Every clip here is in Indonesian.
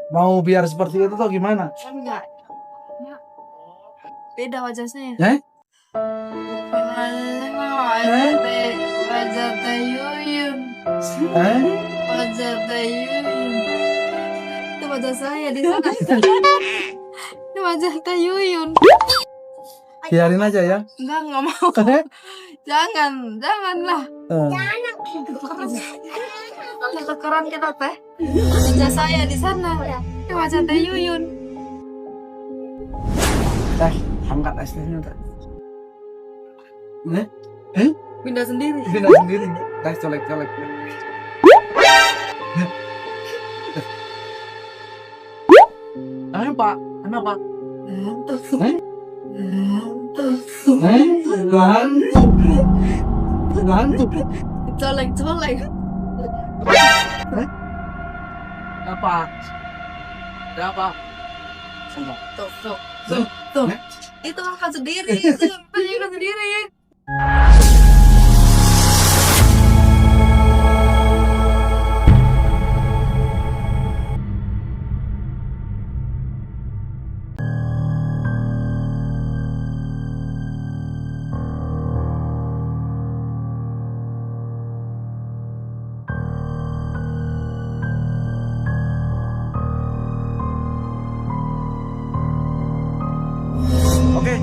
Mau biar seperti itu tuh gimana? Enggak. Beda wajah saya. Eh? Wajah Teh Yuyun. Eh? Wajah Teh Yuyun. Itu wajah saya di sana. Itu wajah Teh Yuyun. Biarin aja ya. Enggak mau. Janganlah. Tukeran kita teh. Wajah saya di sana. Itu wajah Teh Yuyun. Angkat esnya teh. Pindah sendiri. Pindah sendiri. Colek-colek. Ayo Pak, kenapa? Ngantuk. Ngantuk. Colek. Apa? Ada apa? Tuh. Itu makan sendiri. Itu makan sendiri. Oke,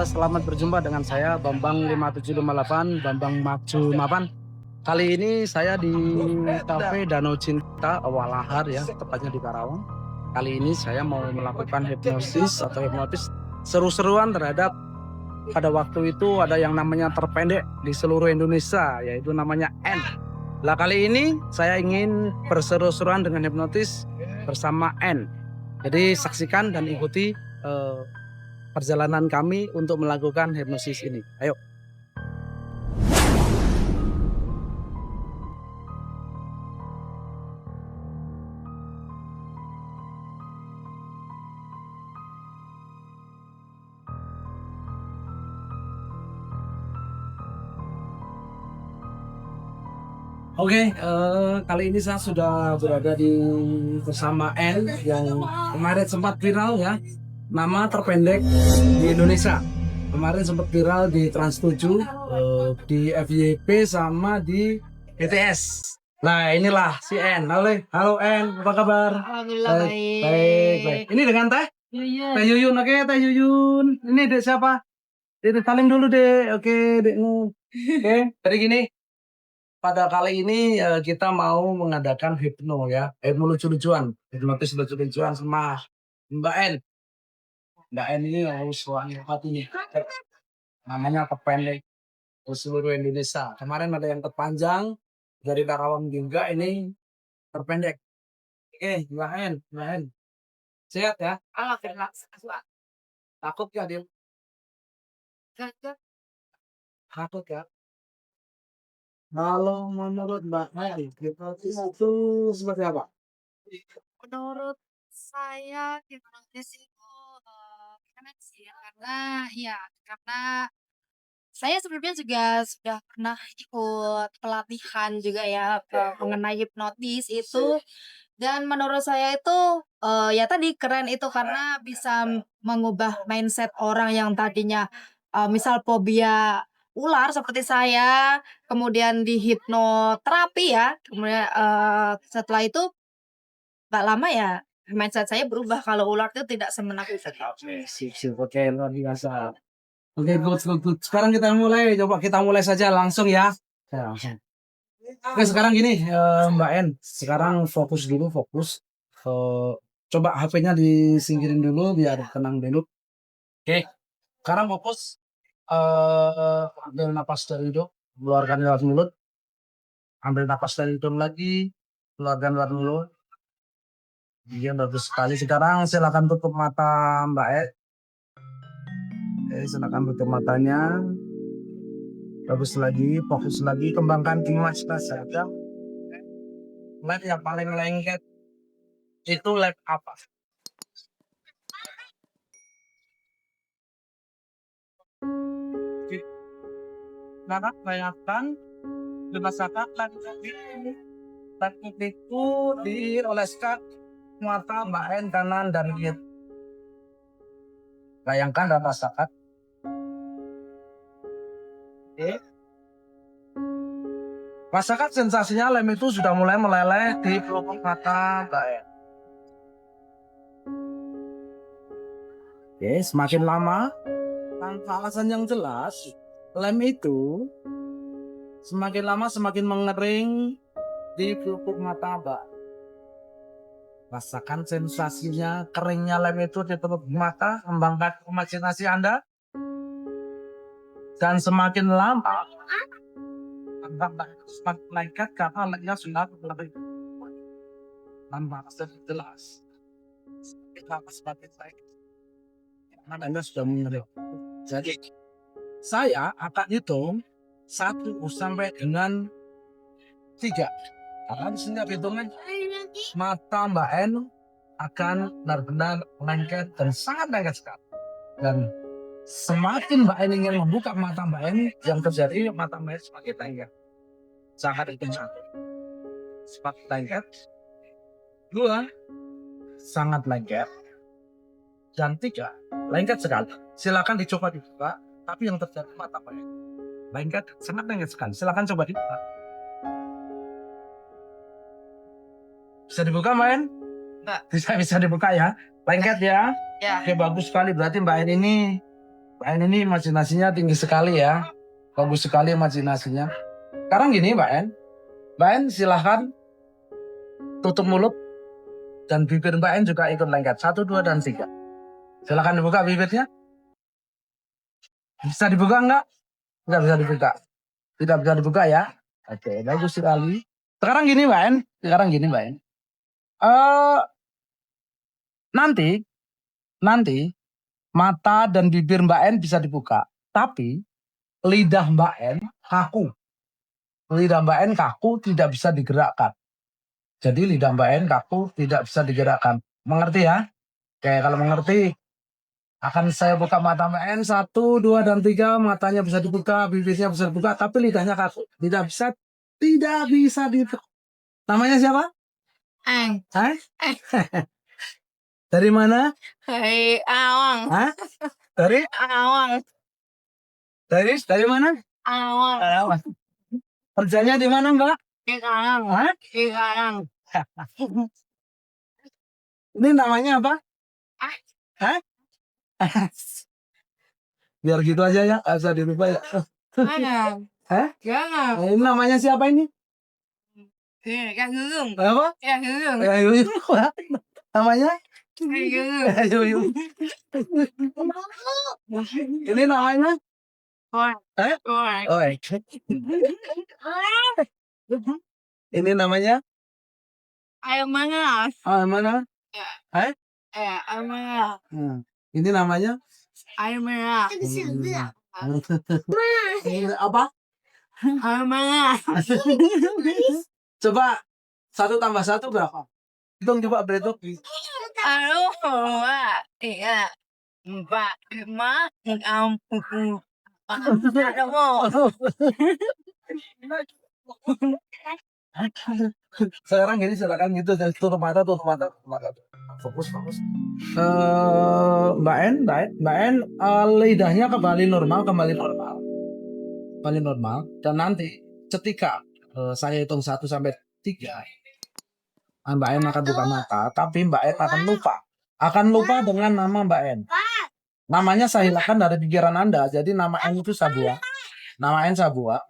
selamat berjumpa dengan saya Bambang 5758, Bambang Maju Mapan. Kali ini saya di Cafe Danau Cinta Walahar ya, tepatnya di Karawang. Kali ini saya mau melakukan hipnosis atau hipnotis seru-seruan terhadap pada waktu itu ada yang namanya terpendek di seluruh Indonesia, yaitu namanya N. Lah kali ini saya ingin berseru-seruan dengan hipnotis bersama N. Jadi saksikan dan ikuti perjalanan kami untuk melakukan hipnosis ini. Ayo. Oke, kali ini saya sudah berada bersama N yang kemarin sempat viral ya. Nama terpendek di Indonesia. Kemarin sempat viral di Trans 7, di FYP sama di BTS. Nah, inilah si N. Halo N, apa kabar? Alhamdulillah Baik. Ini dengan Teh? Yuyun. Teh Yuyun, oke Teh Yuyun. Ini dek siapa? Dek salim dulu dek. Oke, dekmu. Oke, jadi gini. Pada kali ini kita mau mengadakan hipno ya, hipno lucu-lucuan, hipnotis lucu-lucuan sama Mbak N. Mbak N ini harus wangi hatinya. Namanya terpendek di seluruh Indonesia. Kemarin ada yang terpanjang dari Karawang juga, ini terpendek. Oke, Mbak N, sehat ya? Alhamdulillah. Takut gak dia? Takut ya? Kalau menurut Mbak N, hipnotis itu seperti apa? Menurut saya hipnotis itu keren sih karena saya sebelumnya juga sudah pernah ikut pelatihan juga ya mengenai hipnotis itu dan menurut saya itu ya tadi keren itu karena bisa mengubah mindset orang yang tadinya misal fobia ular seperti saya kemudian di hipnoterapi ya kemudian setelah itu nggak lama ya mindset saya berubah kalau ular itu tidak semenakutkan. Oke, sip. Oke, luar biasa. Oke, good. Sekarang coba kita mulai saja langsung ya. Ya, langsung. Oke, sekarang gini, Mbak N. Sekarang fokus dulu, fokus. Coba HP-nya disingkirin dulu biar tenang dulu. Oke, sekarang fokus. Ambil napas dari hidung, keluarkan lewat mulut. Ambil napas dari hidung lagi, keluarkan lewat mulut. Iya, bagus sekali. Sekarang silakan tutup mata Mbak N. Silakan tutup matanya. Bagus lagi, fokus lagi, kembangkan imajinasi saja. Lab yang paling lengket itu lab apa? Nah, bayangkan dimasakkan lab itu dioleskan mata Mbak En kanan dan kiri. Bayangkan dan rasakan. Oke. Rasakan sensasinya lem itu sudah mulai meleleh di pelupuk mata Mbak En. Oke, semakin lama tanpa alasan yang jelas, lem itu semakin lama semakin mengering di pelupuk mata Mbak. Rasakan sensasinya keringnya lem itu di pelupuk mata, kembangkan imajinasi Anda. Dan semakin lama, semakin lengket karena lemnya sudah lebih tanpa alasan jelas. Semakin lama semakin lengket. Karena Anda sudah mengering. Jadi, saya akan hitung 1 sampai dengan 3. Karena di sini hitungan mata Mbak En akan benar-benar lengket dan sangat lengket sekali. Dan semakin Mbak En ingin membuka mata Mbak En, yang terjadi mata Mbak En semakin lengket. Sangat itu 1. Semakin lengket. 2. Sangat lengket. Dan 3. Lengket sekali. Silakan dicoba dibuka. Tapi yang terjadi mata Mbak En lengket, sangat lengket sekali. Silakan coba dibuka. Bisa dibuka Mbak En? Enggak. Bisa dibuka ya. Lengket ya. Ya. Oke, bagus sekali. Berarti Mbak En ini imajinasinya tinggi sekali ya. Bagus sekali imajinasinya. Sekarang gini Mbak En. Mbak En silahkan tutup mulut dan bibir Mbak En juga ikut lengket. 1, 2, dan 3. Silahkan dibuka bibirnya. Bisa dibuka enggak? Enggak bisa dibuka. Tidak bisa dibuka ya. Oke, bagus sekali. Sekarang gini Mbak En. Nanti mata dan bibir Mbak En bisa dibuka, tapi lidah Mbak En kaku. Lidah Mbak En kaku, tidak bisa digerakkan. Jadi lidah Mbak En kaku, tidak bisa digerakkan. Mengerti ya? Oke, kalau mengerti akan saya buka mata Mbak En 1, 2, dan 3. Matanya bisa dibuka, bibirnya bisa dibuka, tapi lidahnya kaku. Tidak bisa dibuka. Namanya siapa? Ang. Hah? Dari mana? Hai Awang. Hah? Dari Awang. dari mana? Awang. Kerjanya di mana Mbak? Di Karang. Hah? Di Karang. Ini namanya apa? Hah? Biar gitu aja ya, nggak usah dirubah ya. Jangan. Hah? Jangan. Ini namanya siapa ini? Yang Yuyung. Apa? Yang Yuyung. Yuyun. Namanya? Yang Yuyung. Yuyun. Ini namanya? Korek. Hah? Korek. Oh, ini namanya? Ayam mana? Mana? Ya. Hah? Ayam mana? Ini namanya? Ayam mana? Ini apa? Ayam mana? Coba 1 tambah 1 berapa? Hitung coba berhitung. 1, 2, 3, 4, 5, 6, 7. Ada mau. Sekarang gini silakan gitu, tutup mata. Fokus. Mbak En, lidahnya kembali normal. Dan nanti ketika saya hitung 1 sampai 3, Mbak En akan buka mata, tapi Mbak En akan lupa dengan nama Mbak En. Namanya saya hilangkan dari pikiran Anda. Jadi nama En itu Sabua. Nama En Sabua.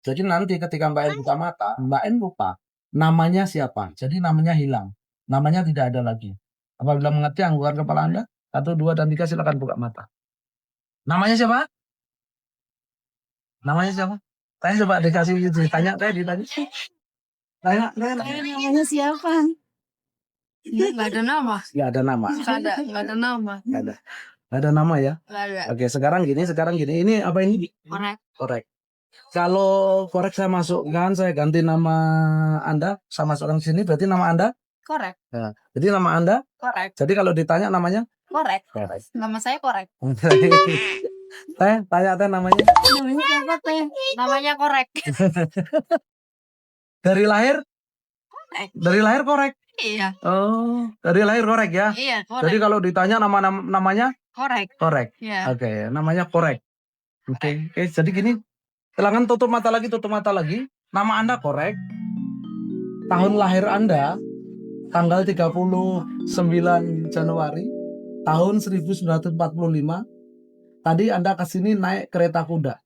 Jadi nanti ketika Mbak En buka mata, Mbak En lupa namanya siapa. Jadi namanya hilang. Namanya tidak ada lagi. Apabila mengerti anggukan kepala Anda, 1, 2, dan 3 silakan buka mata. Namanya siapa? Tanya coba dikasih ditanya. Tanya. Namanya siapa? Nggak ada nama. Nggak ada nama. Nggak ada nama. Nggak ada nama ya. Nggak ada. Oke, sekarang gini. Ini apa ini? Korek. Kalau korek saya masukkan, saya ganti nama Anda, saya masukkan sini, berarti nama Anda? Korek. Ya. Jadi nama Anda? Korek. Jadi kalau ditanya namanya? Korek. Nama saya Korek. Tanya namanya? Namanya siapa teh? Namanya Korek. Dari lahir? Dari lahir korek. Iya. Oh, dari lahir korek ya. Iya, Jadi korek. kalau ditanya namanya Korek. korek. Iya. Oke, namanya korek. Oke, jadi gini, silakan tutup mata lagi, tutup mata lagi. Nama Anda korek. Tahun lahir Anda tanggal 39 Januari tahun 1945. Tadi Anda ke sini naik kereta kuda.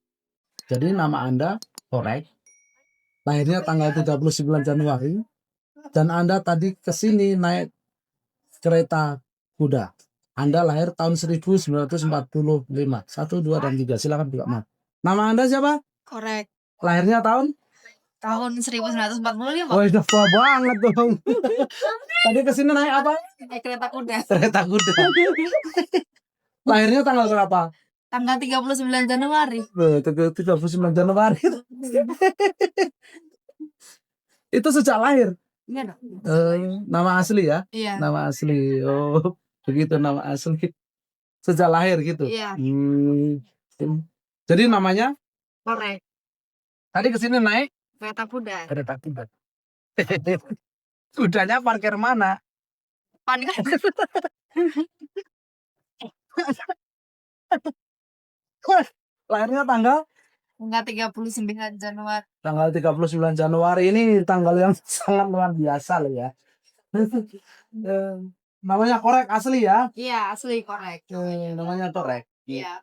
Jadi nama Anda korek. Lahirnya tanggal 39 Januari dan Anda tadi ke sini naik kereta kuda. Anda lahir tahun 1945. 1, 2, dan 3. Silakan buka mata. Nama Anda siapa? Korek. Lahirnya tahun? Tahun 1945. Oh, udah tua banget dong. Tadi ke sini naik apa? Naik kereta kuda. Kereta kuda. Lahirnya tanggal berapa? Tanggal 39 Januari. 39 Januari. Itu sejak lahir. Iya dong. Nama asli ya? Iya. Nama asli. Oh, begitu nama asli. Sejak lahir gitu. Iya. Jadi namanya Korek. tadi ke sini naik Kereta kuda. kereta kuda. Kudanya parkir mana? Panik. Lahirnya tanggal Tanggal 39 Januari. tanggal 39 Januari ini tanggal yang sangat luar biasa loh ya. Namanya korek asli ya. Iya, asli korek. Namanya korek. Iya.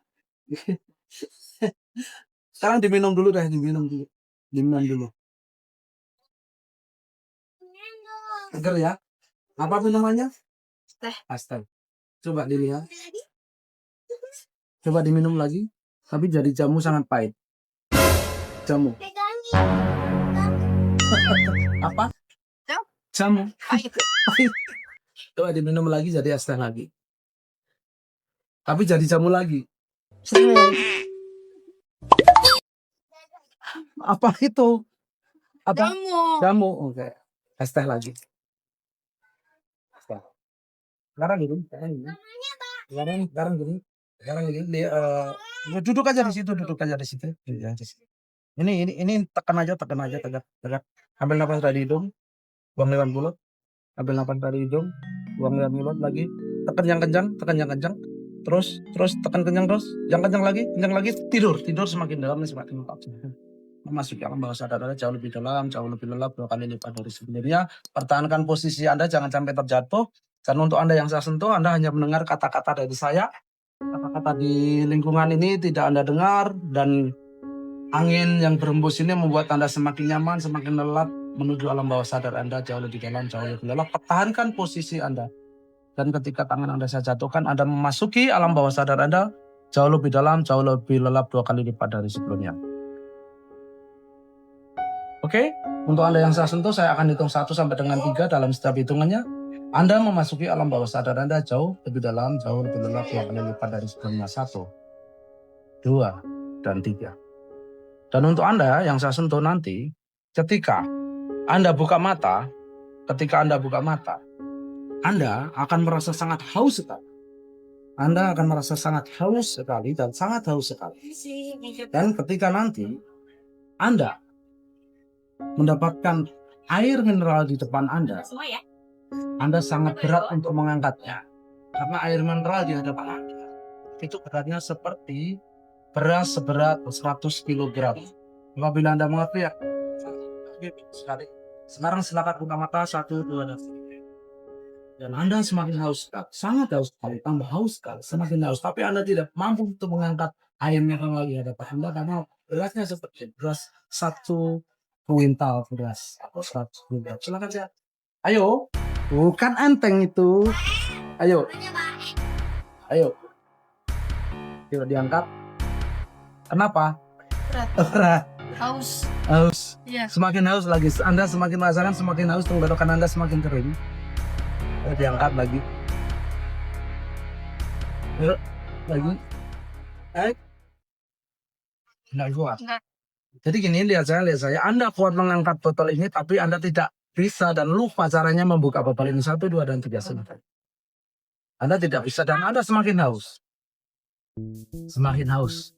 Sekarang diminum dulu deh, diminum dulu. Diminum dulu. Seger ya. Apa minumannya? Teh. Astaga. Coba dilihat. Coba diminum lagi. Tapi jadi jamu sangat pahit. Jamu. Apa? Jamu. Pahit. Pahit. Coba diminum lagi jadi es teh lagi. Tapi jadi jamu lagi. Apa itu? Apa? Jamu. Jamu. Oke. Es teh lagi. Es teh. Sekarang gini. Sekarang gini. Sekarang gini. Duduk aja di situ. Duduk aja di situ. Ya, di situ. Ini tekan aja. Tekan. Ambil nafas dari hidung. Buang lewat mulut. Ambil nafas dari hidung. Buang lewat mulut lagi. Tekan yang kencang. Terus tekan kencang terus. Yang kencang lagi. Tidur semakin dalam semakin lelap. Memasuki alam bawah sadar Anda jauh lebih dalam, jauh lebih lelap 2 kali lipat dari sebelumnya. Pertahankan posisi Anda, jangan sampai terjatuh. Dan untuk Anda yang saya sentuh, Anda hanya mendengar kata-kata dari saya. Kata-kata di lingkungan ini tidak Anda dengar, dan angin yang berembus ini membuat Anda semakin nyaman, semakin lelap menuju alam bawah sadar Anda jauh lebih dalam, jauh lebih lelap. Pertahankan posisi Anda. Dan ketika tangan Anda saya jatuhkan, Anda memasuki alam bawah sadar Anda jauh lebih dalam, jauh lebih lelap 2 kali lipat dari sebelumnya. Oke, untuk Anda yang saya sentuh, saya akan hitung 1 sampai dengan 3 dalam setiap hitungannya. Anda memasuki alam bawah sadar Anda jauh lebih dalam, jauh lebih lelap 2 kali lipat dari sebelumnya. 1, 2, dan 3. Dan untuk Anda yang saya sentuh nanti, ketika Anda buka mata, Anda akan merasa sangat haus sekali. Dan sangat haus sekali. Dan ketika nanti Anda mendapatkan air mineral di depan Anda sangat berat untuk mengangkatnya. Karena air mineral di hadapan Anda itu beratnya seperti beras seberat 100 kg. Apabila Anda mengerti ya, sekali. Sekarang silakan buka mata 1, 2, dan 3. Dan Anda semakin haus sekali, sangat haus sekali, tambah haus sekali, semakin haus. Tapi Anda tidak mampu untuk mengangkat air mineral di hadapan Anda karena berasnya seperti beras 1 kuintal beras atau 100 kuintal. Silakan saya. Ayo, bukan enteng itu. Ayo. Coba diangkat. Kenapa? Berat. Haus. Iya. Semakin haus lagi. Anda semakin merasakan semakin haus, tenggorokan Anda semakin kering. Diangkat lagi. Lagi. Enggak kuat. Jadi gini, lihat saya. Anda kuat mengangkat botol ini, tapi Anda tidak bisa dan lupa caranya membuka botol ini. 1, 2, dan 3. Anda tidak bisa dan Anda semakin haus. semakin haus.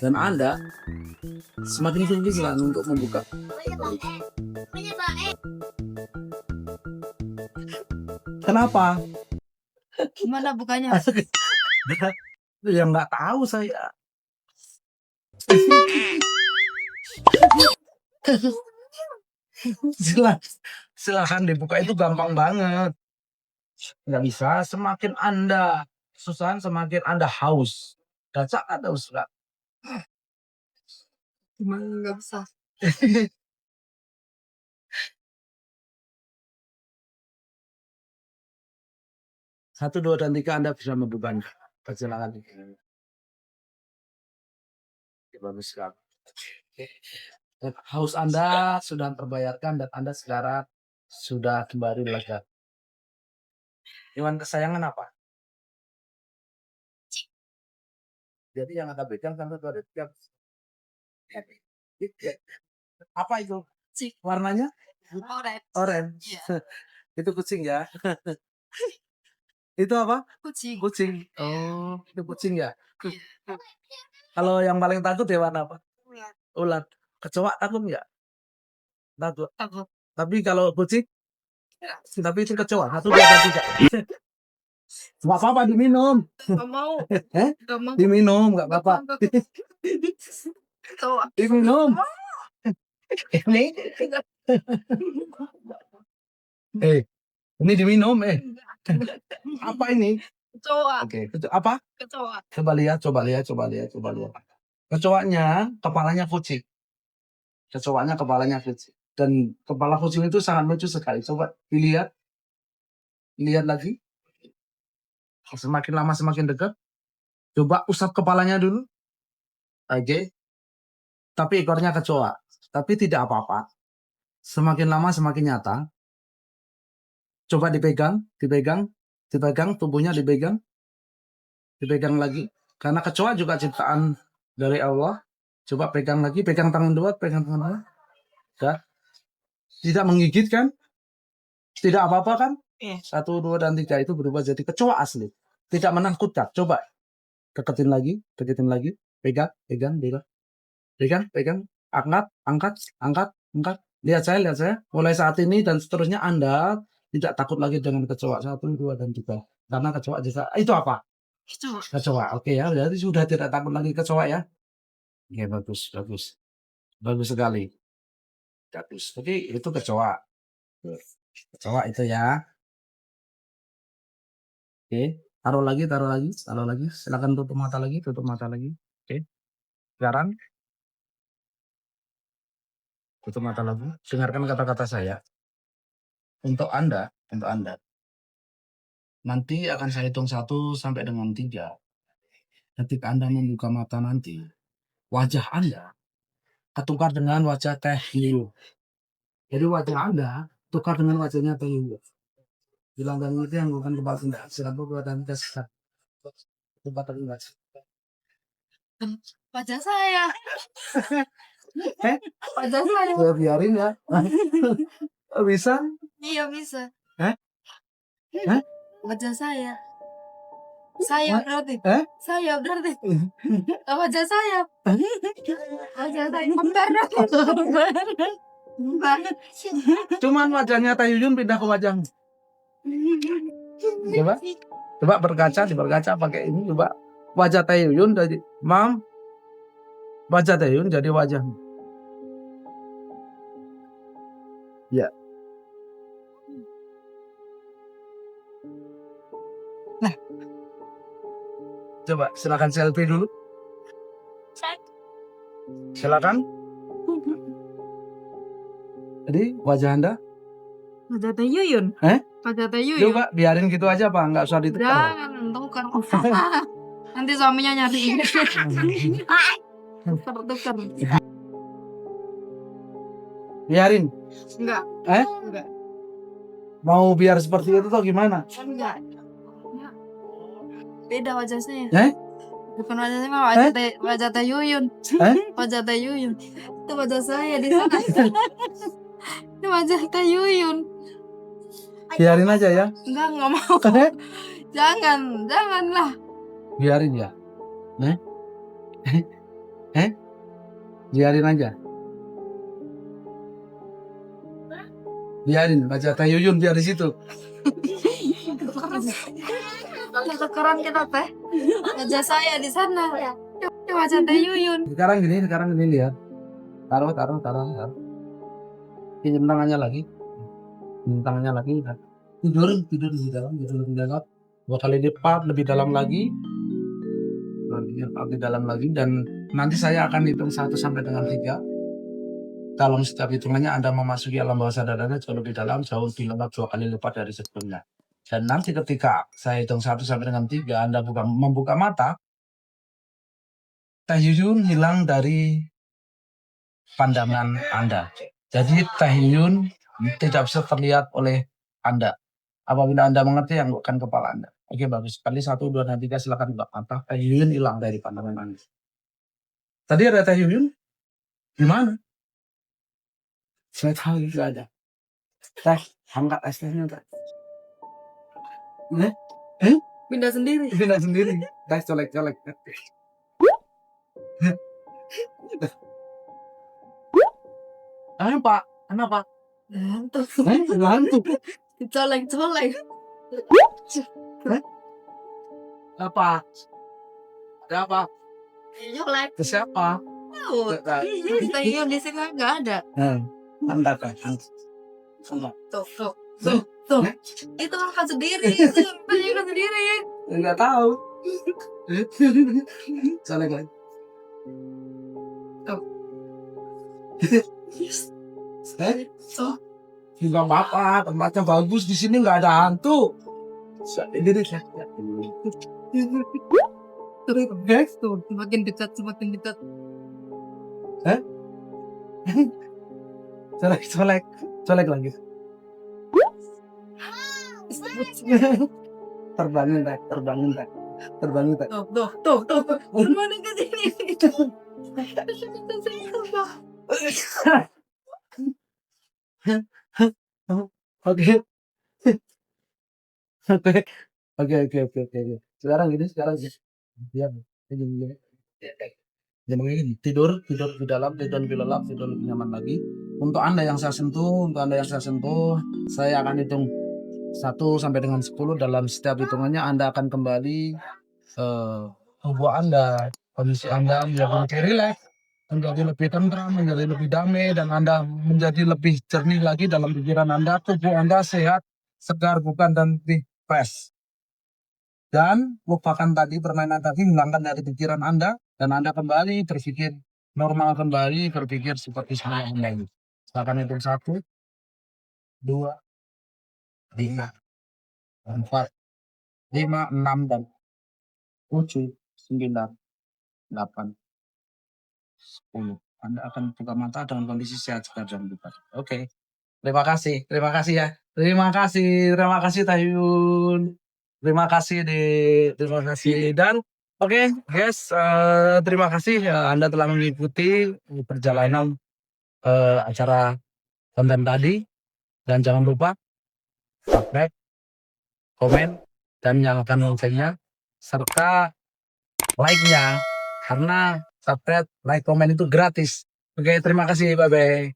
Dan Anda semakin kesulitan untuk membuka. Kenapa? Gimana bukanya? Ya nggak tahu saya. Silakan dibuka, itu gampang banget. Nggak bisa, semakin Anda kesusahan, semakin Anda haus. Dan saat haus, Kak. Gimana nggak bisa? 1, 2, dan 3 Anda bisa membukanya. Silakan. Bagus sekali. Dan haus Anda sudah terbayarkan dan Anda sekarang sudah kembali lega. Hewan kesayangan apa? Jadi yang Anda pegang kan itu ada 3. Apa itu? Kucing. Warnanya? Orange. Orange. Iya. Itu kucing ya. Itu apa? Kucing. Kucing. Oh, itu kucing ya. Iya. Kalau yang paling takut hewan apa? Ular. Ular. Kecoa takut nggak? Takut. Takut. Tapi kalau kucing? Tapi itu kecoa. 1, 2, dan 3. Nggak apa-apa diminum. Gak mau. Gak mau. Diminum nggak apa-apa. Kecoa. Diminum. Ini. Ini diminum. Apa ini? Kecoa. Oke. Apa? Kecoa. Coba lihat. Kecoanya kepalanya kucing. Kecoanya kepalanya kucing. Dan kepala kucing itu sangat lucu sekali. Coba dilihat. Lihat lagi. Semakin lama semakin dekat. Coba usap kepalanya dulu. Oke. Tapi ekornya kecoa. Tapi tidak apa-apa. Semakin lama semakin nyata. Coba dipegang. Tubuhnya dipegang. Dipegang lagi. Karena kecoa juga ciptaan dari Allah. Coba pegang lagi. Pegang tangan dua. Ya. Tidak menggigit kan? Tidak apa-apa kan? 1, 2, dan 3 itu berubah jadi kecoa asli. Tidak menakutkan. Coba deketin lagi. Pegang. Angkat. Lihat saya. Mulai saat ini dan seterusnya Anda tidak takut lagi dengan kecoa. 1, 2, dan 3. Karena kecoa juga. Itu apa? Kecoa. Oke ya. Berarti sudah tidak takut lagi kecoa ya. Oke, bagus sekali. Bagus. Oke, itu kecoa. Kecoa itu ya. Oke, taruh lagi. Silakan tutup mata lagi. Oke. Sekarang tutup mata lagi. Dengarkan kata-kata saya. Untuk Anda, nanti akan saya hitung 1 sampai dengan 3. Ketika Anda membuka mata nanti, wajah Anda ketukar dengan wajah Teh Yuyu. Jadi wajah Anda tukar dengan wajahnya Teh Yuyu. Bilang dan itu yang bukan kepala Anda. Silakan buat dan tes. Tempat terlibat. Wajah saya. Wajah saya. Ya, biarin ya. Bisa? Iya bisa. Hah? Wajah saya. Saya berarti. Saya berarti. Wajah saya. Wajah saya. Kembar. Cuman wajahnya Teh Yuyun pindah ke wajahmu. Coba diberkaca pakai ini. Coba wajah Teh Yuyun jadi wajah Teh Yuyun jadi wajahmu. Ya. Nah, coba silakan selfie dulu. Silakan. Jadi wajah Anda? Wajah Teh Yuyun. Wajah Teh Yuyun. Coba biarin gitu aja Pak, nggak usah ditukar. Jangan, tukar. Nanti suaminya nyariin. Tukar. Biarin. Enggak. Enggak. Mau biar seperti itu atau gimana? Enggak. Beda wajah saya. Bukan wajah saya, wajah Teh Yuyun. Wajah Teh Yuyun. Itu wajah saya di sana. Itu wajah Teh Yuyun. Biarin aja ya. Enggak mau. Janganlah. Biarin ya. Nah, biarin aja. Biarin baca Teh Yuyun biar di situ. Ketukeran kita teh. Aja saya di sana ya. Coba baca Teh Yuyun. Sekarang gini lihat. Taruh. Pinjam tangannya lagi. Pinjam tangannya lagi. Tidur di dalam. 2 kali lipat lebih dalam lagi. Lebih dalam lagi dan nanti saya akan hitung 1 sampai dengan 3. Dalam setiap hitungannya Anda memasuki alam bawah sadar Anda jauh lebih dalam, jauh lebih lembab 2 kali lipat dari sebelumnya. Dan nanti ketika saya hitung 1 sampai dengan 3, Anda membuka mata, Teh Yuyun hilang dari pandangan Anda. Jadi Teh Yuyun tidak bisa terlihat oleh Anda. Apabila Anda mengerti, anggukkan kepala Anda. Oke, bagus. Kali 1, 2, dan 3 silakan buka mata. Teh Yuyun hilang dari pandangan Anda. Tadi ada Teh Yuyun? Di mana? Saya tahu itu ada. Teh, angkat es-tehnya, Teh. Pindah sendiri. Pindah sendiri. Teh, colek. Ayo, Pak. Kenapa? Ngantuk. Ngantuk. Colek-colek. Apa? Ada apa? Colek. Ke siapa? Tahu. Teh Yuyun di sini nggak ada. Anda kan. Tuh. Itu angkat sendiri. Itu Teh Yuyun sendiri. Enggak tahu. Colek lagi. Tuh. Enggak apa-apa, tempatnya bagus. Di sini nggak ada hantu. Ini deh, Tuh. Semakin dekat. colek lagi. Terbangin, Teh. Tuh. Mana ke sini? Oke. Sekarang gini. Diam. Jangan begini. Tidur di dalam, tidur lebih lelap, tidur lebih nyaman lagi. Untuk Anda yang saya sentuh, saya akan hitung 1 sampai dengan 10. Dalam setiap hitungannya Anda akan kembali tubuh Anda, kondisi Anda menjadi lebih rileks, menjadi lebih tentram, menjadi lebih damai, dan Anda menjadi lebih jernih lagi dalam pikiran Anda. Tubuh Anda sehat, segar, bukan, dan lebih fresh. Dan lupakan tadi permainan tadi, hilangkan dari pikiran Anda, dan Anda kembali berpikir normal kembali, berpikir seperti semula kembali. Silakan hitung 1, 2, 3, 4, 5, 6, dan 7, 9, 8, 10. Anda akan buka mata dengan kondisi sehat, segar, dan bugar. Oke. Terima kasih ya. Terima kasih Tayun. Terima kasih. Dan oke, guys, terima kasih Anda telah mengikuti perjalanan acara konten tadi, dan jangan lupa subscribe, komen, dan nyalakan loncengnya serta like-nya, karena subscribe, like, komen itu gratis. Oke, terima kasih, bye bye.